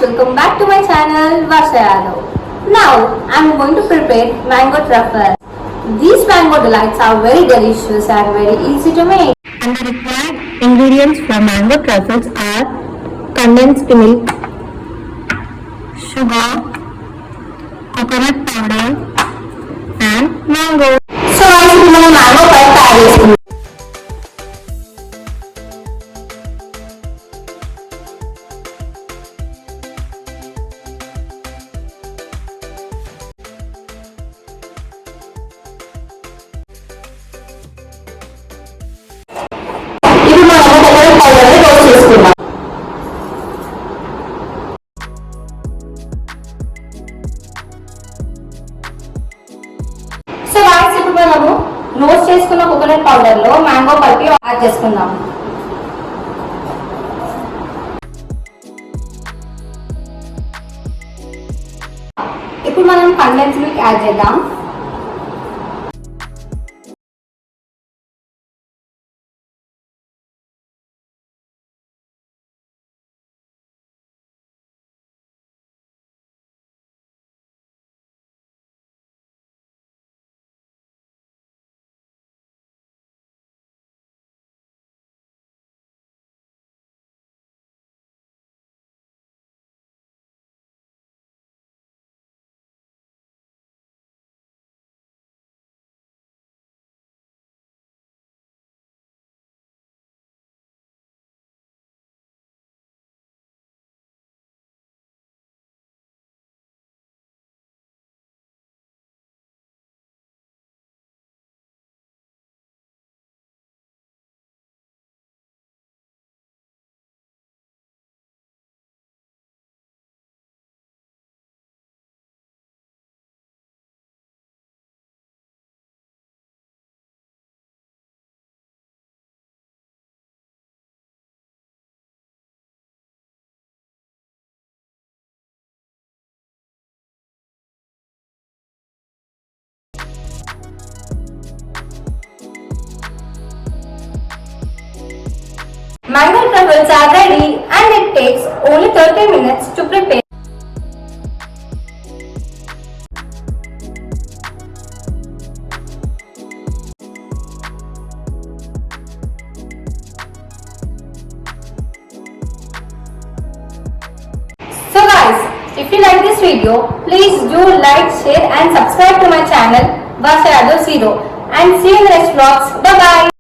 welcome back to my channel Varsha. Now I am going to prepare mango truffle. These mango delights are very delicious and very easy to make. And the required ingredients for mango truffles are condensed milk, sugar, coconut powder and mango. So ఇప్పుడు మనం mango pulp తయారు చేసుకుందాం. ఇప్పుడు మనం coconut powder ని roast చేసుకుందాం. So guys ఇప్పుడు మనము రోస్ట్ చేసుకున్న కోకోనట్ పౌడర్ లో మ్యాంగో పల్ప్ యాడ్ చేసుకుందాం. ఇప్పుడు మనం కండెన్స్ మిల్క్ యాడ్ చేద్దాం. Mango truffles are ready and it takes only 30 minutes to prepare. So guys, if you like this video, please do like, share and subscribe to my channel Varsha Yadav 0 and see you in the next vlogs. Bye bye.